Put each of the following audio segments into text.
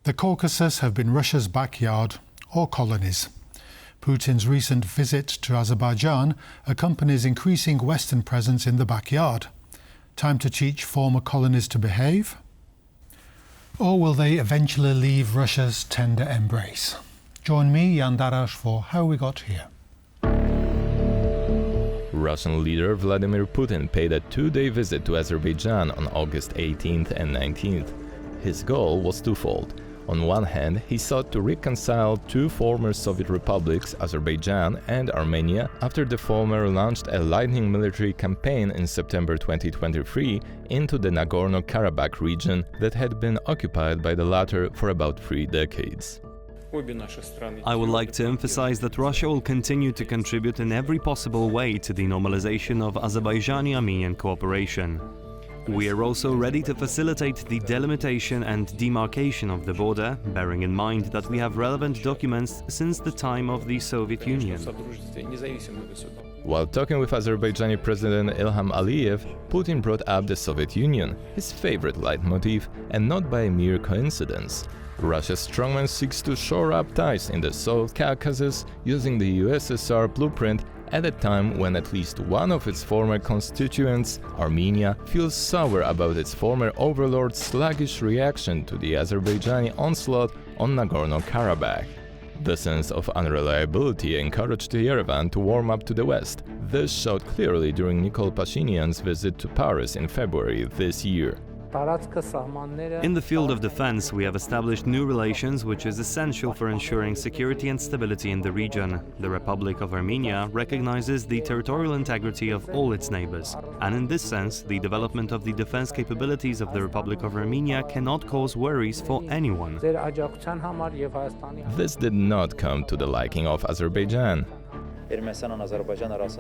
The Caucasus have been Russia's backyard or colonies. Putin's recent visit to Azerbaijan accompanies increasing Western presence in the backyard. Time to teach former colonies to behave? Or will they eventually leave Russia's tender embrace? Join me, Darasz, for How We Got Here. Russian leader Vladimir Putin paid a two-day visit to Azerbaijan on August 18th and 19th. His goal was twofold. On one hand, he sought to reconcile two former Soviet republics, Azerbaijan and Armenia, after the former launched a lightning military campaign in September 2023 into the Nagorno-Karabakh region that had been occupied by the latter for about 3 decades. I would like to emphasize that Russia will continue to contribute in every possible way to the normalization of Azerbaijani-Armenian cooperation. We are also ready to facilitate the delimitation and demarcation of the border, bearing in mind that we have relevant documents since the time of the Soviet Union. While talking with Azerbaijani President Ilham Aliyev, Putin brought up the Soviet Union, his favorite leitmotif, and not by a mere coincidence. Russia's strongman seeks to shore up ties in the South Caucasus using the USSR blueprint at a time when at least one of its former constituents, Armenia, feels sour about its former overlord's sluggish reaction to the Azerbaijani onslaught on Nagorno-Karabakh. The sense of unreliability encouraged Yerevan to warm up to the West. This showed clearly during Nikol Pashinyan's visit to Paris in February this year. In the field of defense, we have established new relations, which is essential for ensuring security and stability in the region. The Republic of Armenia recognizes the territorial integrity of all its neighbors, and in this sense, the development of the defense capabilities of the Republic of Armenia cannot cause worries for anyone. This did not come to the liking of Azerbaijan.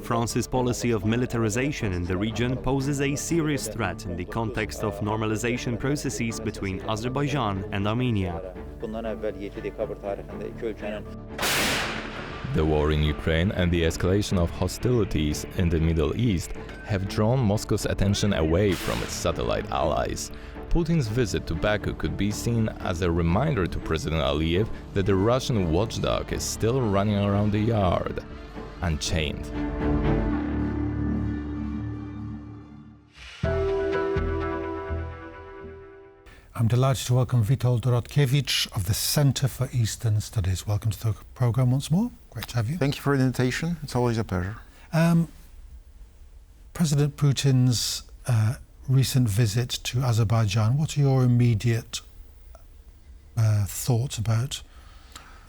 France's policy of militarization in the region poses a serious threat in the context of normalization processes between Azerbaijan and Armenia. The war in Ukraine and the escalation of hostilities in the Middle East have drawn Moscow's attention away from its satellite allies. Putin's visit to Baku could be seen as a reminder to President Aliyev that the Russian watchdog is still running around the yard, unchained. I'm delighted to welcome Witold Rodkiewicz of the Center for Eastern Studies. Welcome to the program once more. Great to have you. Thank you for the invitation. It's always a pleasure. President Putin's recent visit to Azerbaijan, what are your immediate thoughts about?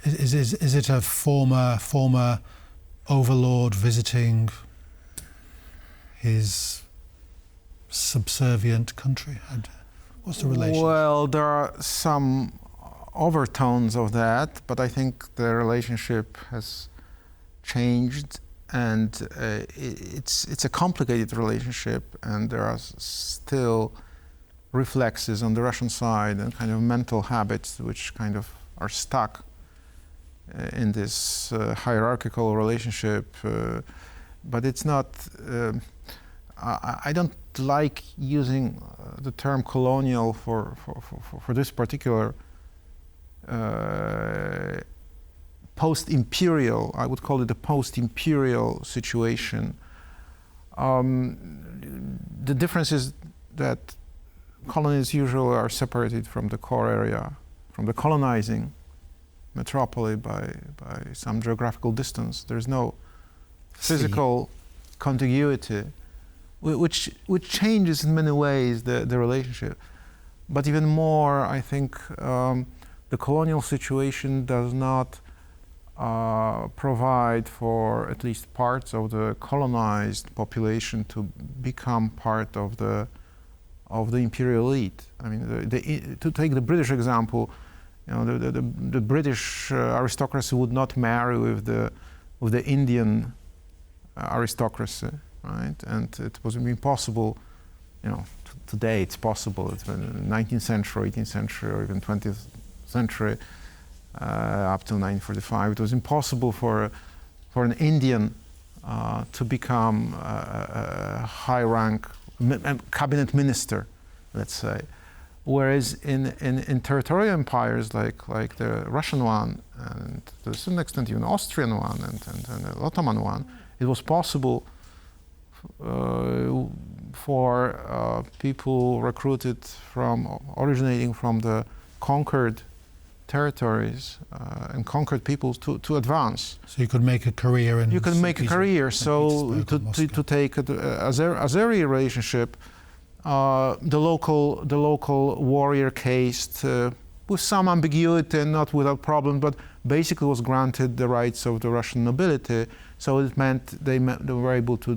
Is it a former overlord visiting his subservient country? What's the relation? Well, there are some overtones of that, but I think the relationship has changed, and it's a complicated relationship, and there are still reflexes on the Russian side and kind of mental habits which kind of are stuck in this hierarchical relationship, but it's not. I don't like using the term colonial for this particular post-imperial. I would call it a post-imperial situation. The difference is that colonies usually are separated from the core area, from the colonizing metropolis by some geographical distance. There's no physical contiguity, which changes in many ways the relationship. But even more, I think the colonial situation does not provide for at least parts of the colonized population to become part of the imperial elite. I mean, to take the British example, you know, the British aristocracy would not marry with the Indian aristocracy, right? And it was impossible, you know, today it's possible. It's been in the 19th century, 18th century, or even 20th century, up till 1945. It was impossible for an Indian to become a high-rank cabinet minister, let's say. Whereas in territorial empires like the Russian one, and to a certain extent even Austrian one and the Ottoman one, it was possible for people recruited originating from the conquered territories and conquered peoples to advance. So you could make a career in... You can make a career. So to take Azeri relationship, the local warrior caste, with some ambiguity and not without problem, but basically was granted the rights of the Russian nobility. So it meant they were able to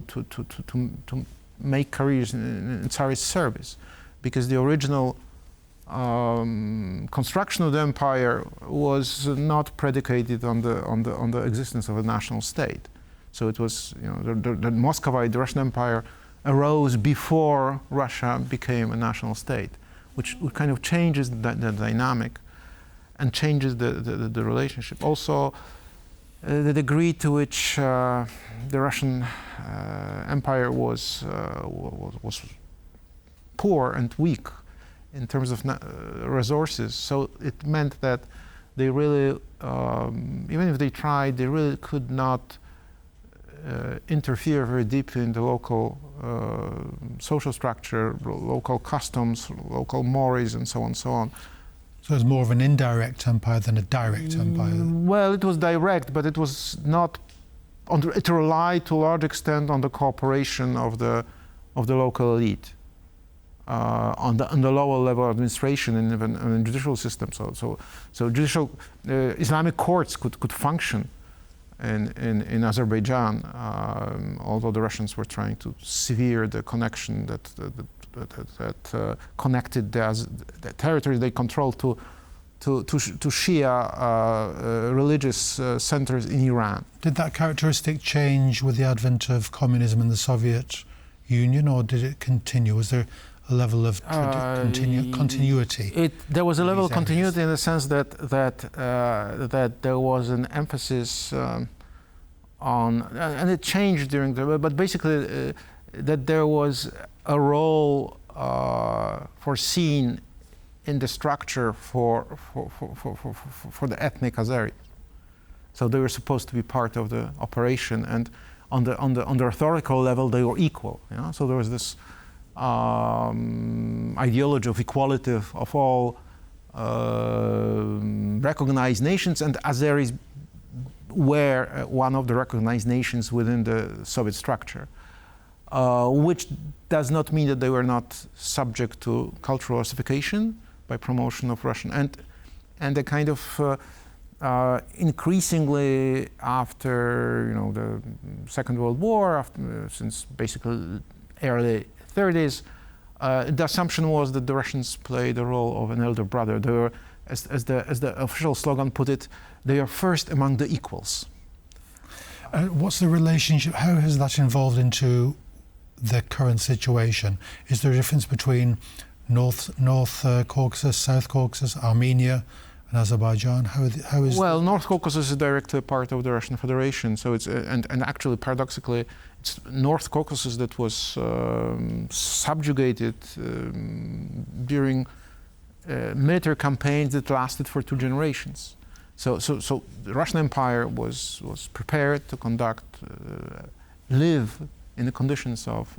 make careers in Tsarist service, because the original construction of the empire was not predicated on the existence of a national state. So it was, the Muscovite, the Russian Empire, arose before Russia became a national state, which kind of changes the dynamic and changes the relationship. Also, the degree to which the Russian Empire was poor and weak in terms of resources. So it meant that they really, even if they tried, they really could not interfere very deeply in the local social structure, local customs, local mores, and so on and so on. So it's more of an indirect empire than a direct empire? Well, it was direct, but it was not. It relied to a large extent on the cooperation of the local elite, on the lower level administration and even on the judicial system. So judicial Islamic courts could function in Azerbaijan, although the Russians were trying to sever the connection that connected the territories they controlled to Shia religious centers in Iran. Did that characteristic change with the advent of communism in the Soviet Union, or did it continue? Was there a level of continuity? There was a level of continuity in the sense that there was an emphasis on, and it changed during but basically that there was a role foreseen in the structure for the ethnic Azeris. So they were supposed to be part of the operation, and on the authoritative level they were equal. So there was this ideology of equality of all recognized nations, and Azeris were one of the recognized nations within the Soviet structure, which does not mean that they were not subject to cultural ossification by promotion of Russian, and the kind of increasingly after the Second World War, since basically early 30s, the assumption was that the Russians played the role of an elder brother. They were, as the official slogan put it, they are first among the equals. What's the relationship? How has that evolved into the current situation? Is there a difference between North Caucasus, South Caucasus, Armenia, and Azerbaijan? How is? Well, North Caucasus is directly part of the Russian Federation. So it's and actually paradoxically, it's North Caucasus that was subjugated during military campaigns that lasted for 2 generations. So the Russian Empire was prepared to live in the conditions of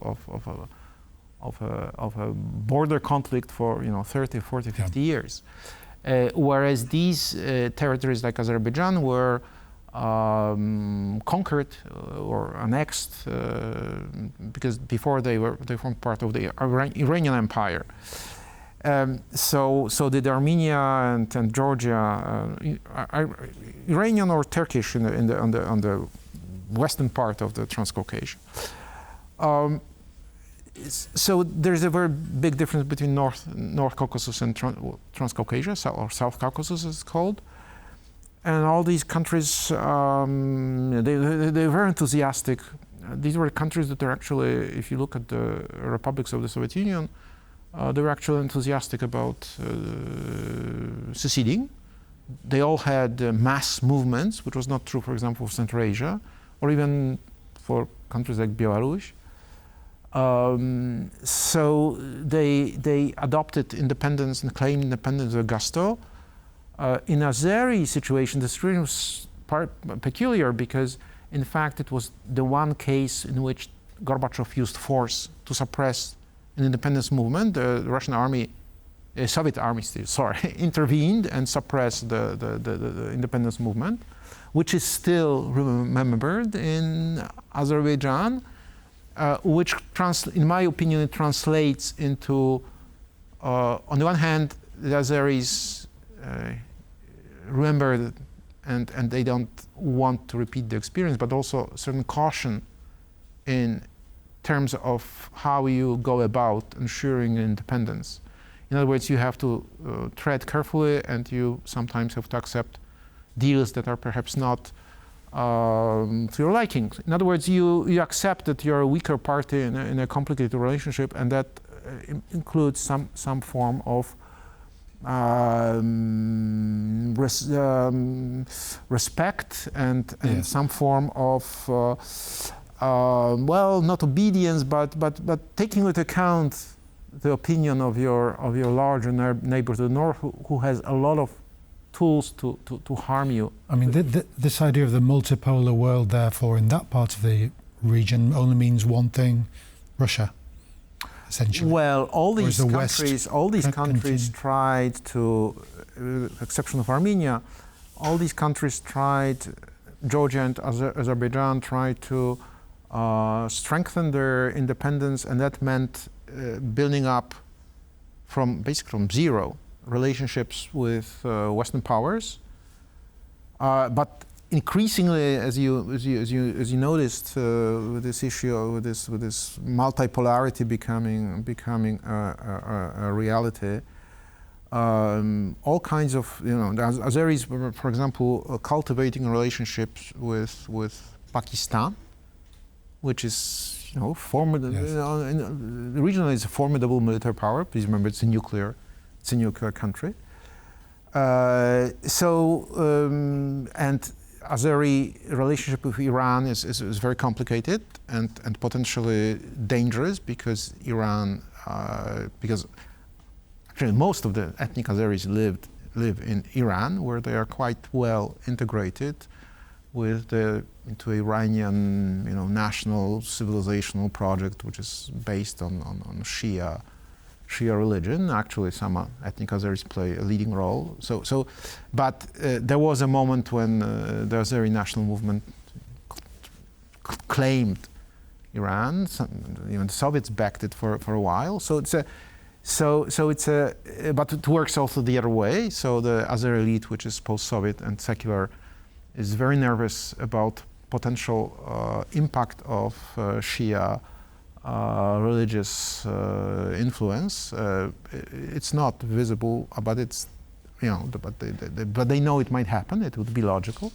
a border conflict for 30, 40, 50 years. Whereas these territories like Azerbaijan were conquered or annexed because before they formed part of the Iranian Empire. So did Armenia and Georgia, Iranian or Turkish on the western part of the Transcaucasia. So there's a very big difference between North Caucasus and Transcaucasia, or South Caucasus as it's called. And all these countries, they were very enthusiastic. These were countries that are actually, if you look at the republics of the Soviet Union, they were actually enthusiastic about seceding. They all had mass movements, which was not true, for example, for Central Asia, or even for countries like Belarus. So they adopted independence and claimed independence with gusto. In Azeri situation, the situation was peculiar because, in fact, it was the one case in which Gorbachev used force to suppress an independence movement. The Russian army, Soviet army still, sorry, intervened and suppressed the independence movement, which is still remembered in Azerbaijan, which, in my opinion, it translates into, on the one hand, the Azeris remember that, and they don't want to repeat the experience, but also a certain caution in terms of how you go about ensuring independence. In other words, you have to tread carefully, and you sometimes have to accept deals that are perhaps not to your liking. In other words, you accept that you're a weaker party in a complicated relationship, and that includes some form of respect and Yes. some form of well, not obedience, but taking into account the opinion of your larger neighbor to the north, who has a lot of tools to harm you. I mean, this idea of the multipolar world, therefore, in that part of the region only means one thing: Russia, essentially. Well, all these the countries tried to, exception of Armenia, all these countries tried, Georgia and Azerbaijan tried to strengthen their independence, and that meant building up basically from zero relationships with Western powers, but increasingly, as you noticed, with this issue, with this multipolarity becoming a reality, all kinds of, the Azeris were, for example, cultivating relationships with Pakistan, which is formidable. Yes. Regionally, it's a formidable military power. Please remember, it's a nuclear country. And Azeri relationship with Iran is very complicated and potentially dangerous, because Iran, because actually most of the ethnic Azeris live in Iran, where they are quite well integrated into Iranian, national civilizational project, which is based on Shia religion. Actually, some ethnic Azeris play a leading role. But there was a moment when the Azeri national movement claimed Iran. The Soviets backed it for a while. But it works also the other way. So the Azeri elite, which is post-Soviet and secular, is very nervous about potential impact of Shia religious influence. It's not visible, but it's but they know it might happen. It would be logical.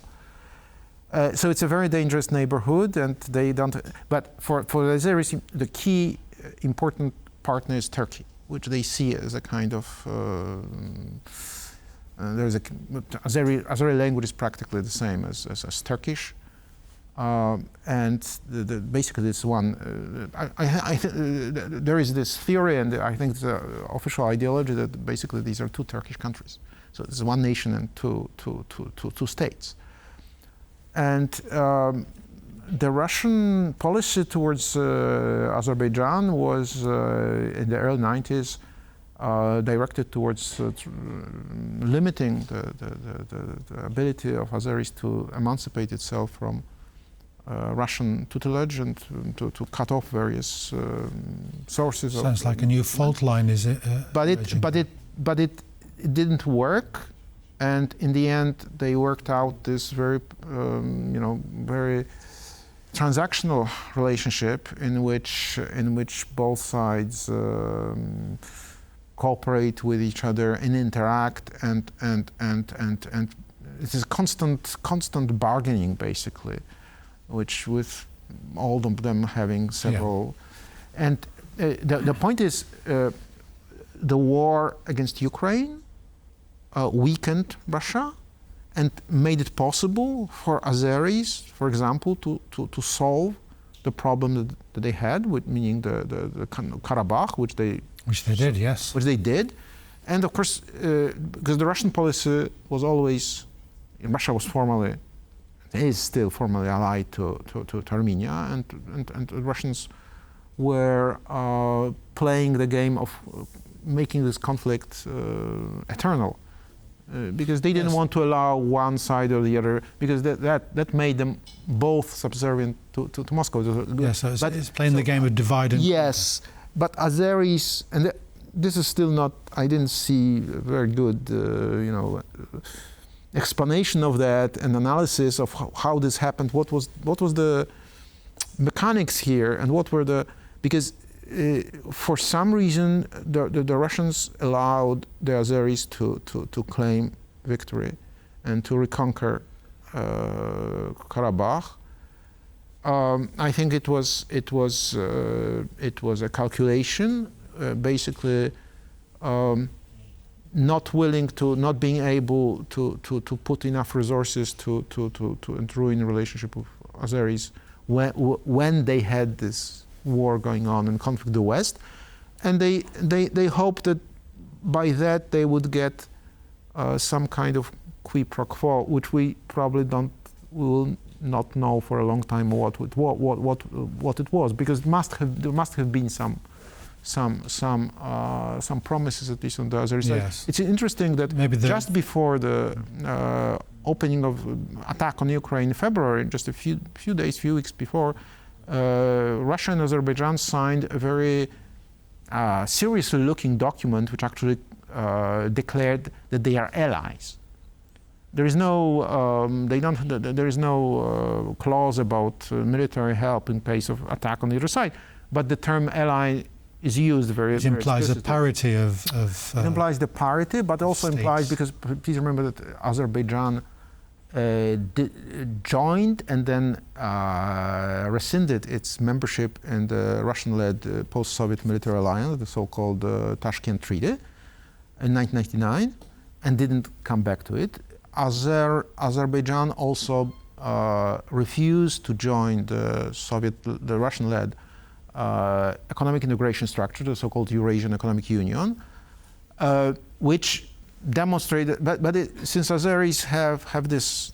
So it's a very dangerous neighborhood, and they don't. But for the Azeris, the key important partner is Turkey, which they see as a kind of. Azeri language is practically the same as Turkish. And basically this one, there is this theory, and I think it's the official ideology, that basically these are two Turkish countries. So it's one nation and two states. And the Russian policy towards Azerbaijan was in the early 90s directed towards limiting the ability of Azeris to emancipate itself from Russian tutelage and to cut off various sources. Sounds like a new fault line, is it? But it didn't work, and in the end they worked out this very very transactional relationship in which both sides cooperate with each other and interact, and it is constant bargaining, basically, which with all of them having several. Yeah. And the point is, the war against Ukraine weakened Russia and made it possible for Azeris, for example, to solve the problem that they had, with meaning the Karabakh, which they did, yes. Which they did. And of course, because the Russian policy was always, Russia was formally, is still formally allied to Armenia, and the Russians were playing the game of making this conflict eternal, because they didn't want to allow one side or the other, because that made them both subservient to Moscow. Yes, so it's playing the game of divide and... Yes, but Azeris, and this is still not, I didn't see a very good, explanation of that and analysis of how this happened. What was the mechanics here, and what were the, because for some reason the Russians allowed the Azeris to claim victory and to reconquer Karabakh. I think it was a calculation, basically. Not being able to put enough resources to ruin the relationship with Azeris when they had this war going on and conflict with the West, and they hoped that by that they would get some kind of quid pro quo, which we probably will not know for a long time what it was, because there must have been some promises, at least on the other side. Yes. It's interesting that just before the opening of attack on Ukraine in February, just a few weeks before, Russia and Azerbaijan signed a very seriously looking document, which actually declared that they are allies. There is no clause about military help in case of attack on the other side, but the term ally is used very. It implies a parity of it implies the parity, but also states. implies, because please remember that Azerbaijan joined and then rescinded its membership in the Russian-led post-Soviet military alliance, the so-called Tashkent Treaty, in 1999, and didn't come back to it. Azerbaijan also refused to join the Russian-led economic integration structure, the so-called Eurasian Economic Union, which demonstrated, since Azeris have this,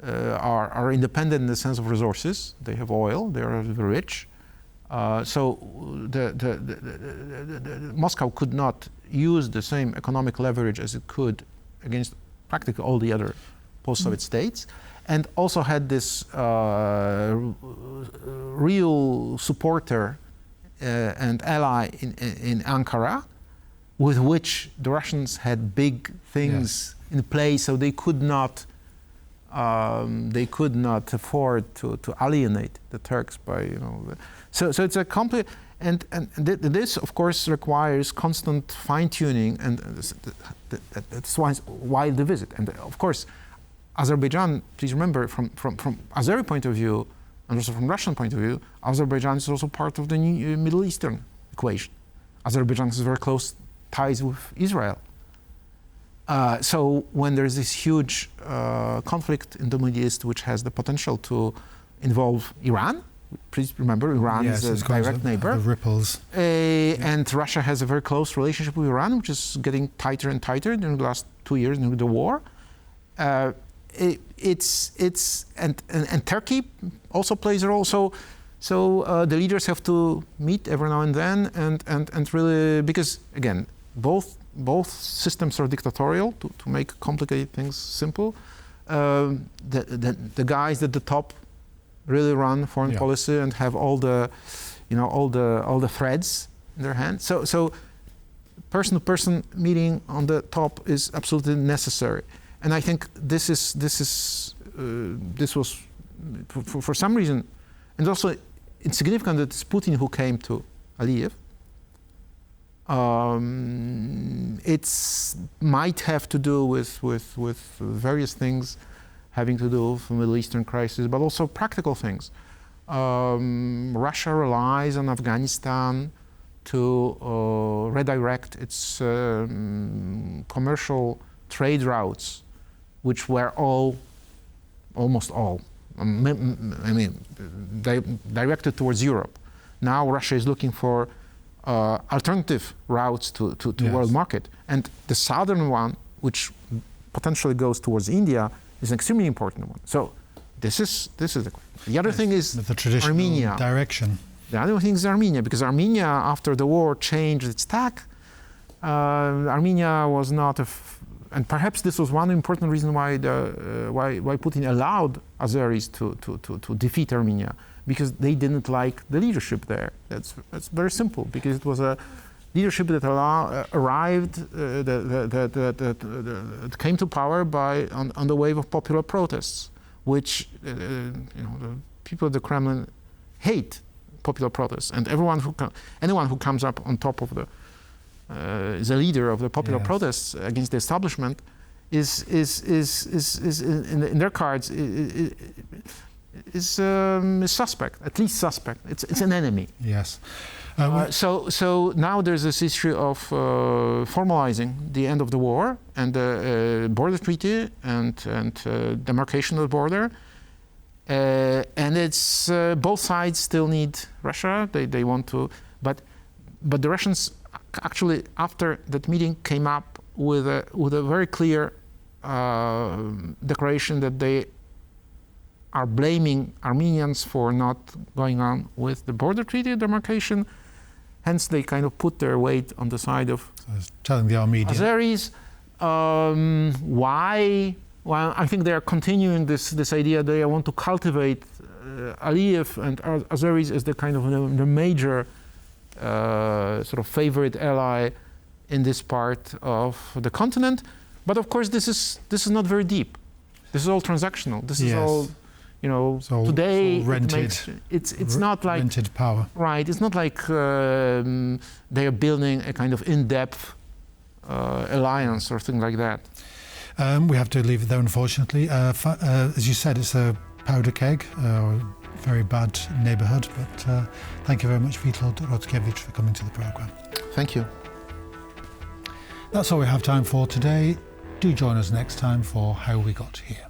are independent in the sense of resources, they have oil, they are very rich, so Moscow could not use the same economic leverage as it could against practically all the other post-Soviet states, and also had this real supporter and ally in Ankara, with which the Russians had big things in place, so they could not afford to alienate the Turks by, So it's a complete, and this of course requires constant fine-tuning, and that's why the visit. And of course, Azerbaijan, please remember, from Azeri point of view, and also from Russian point of view, Azerbaijan is also part of the Middle Eastern equation. Azerbaijan has very close ties with Israel. So when there's this huge conflict in the Middle East, which has the potential to involve Iran, please remember, Iran is a direct neighbor. The ripples. And Russia has a very close relationship with Iran, which is getting tighter and tighter during the last 2 years during the war. And Turkey also plays a role. So the leaders have to meet every now and then, and really, because again, both systems are dictatorial to make complicated things simple. The guys at the top really run foreign policy and have all the threads in their hands. So person-to-person meeting on the top is absolutely necessary. And I think this was for some reason, and also it's significant that it's Putin who came to Aliyev. It might have to do with various things having to do with the Middle Eastern crisis, but also practical things. Russia relies on Afghanistan to redirect its commercial trade routes, which were almost all, directed towards Europe. Now Russia is looking for alternative routes to Yes. world market, and the southern one, which potentially goes towards India, is an extremely important one. So this is the other thing is the traditional Armenia. direction. The other thing is Armenia, because Armenia, after the war, changed its tack. Armenia was not and perhaps this was one important reason why Putin allowed Azeris to defeat Armenia, because they didn't like the leadership there. That's very simple, because it was a leadership that that came to power on the wave of popular protests, which the people of the Kremlin hate popular protests, and anyone who comes up on top of the leader of the popular Yes. protests against the establishment is in their cards is suspect, at least suspect. It's an enemy. Yes. So now there's this issue of formalizing the end of the war and the border treaty and demarcation of the border. And it's both sides still need Russia. They want to, but the Russians actually, after that meeting, came up with a very clear declaration that they are blaming Armenians for not going on with the border treaty demarcation. Hence, they kind of put their weight on the side of telling the Armenians. Azeris. Why? Well, I think they are continuing this idea. They want to cultivate Aliyev and Azeris as the kind of the major sort of favorite ally in this part of the continent. But of course, this is not very deep. This is all transactional. This is all, today rented, it's not like rented power. Right. It's not like they are building a kind of in-depth alliance or thing like that. We have to leave it there, unfortunately. As you said, it's a powder keg, or very bad neighbourhood, but thank you very much, Witold Rodkiewicz, for coming to the programme. Thank you. That's all we have time for today. Do join us next time for How We Got Here.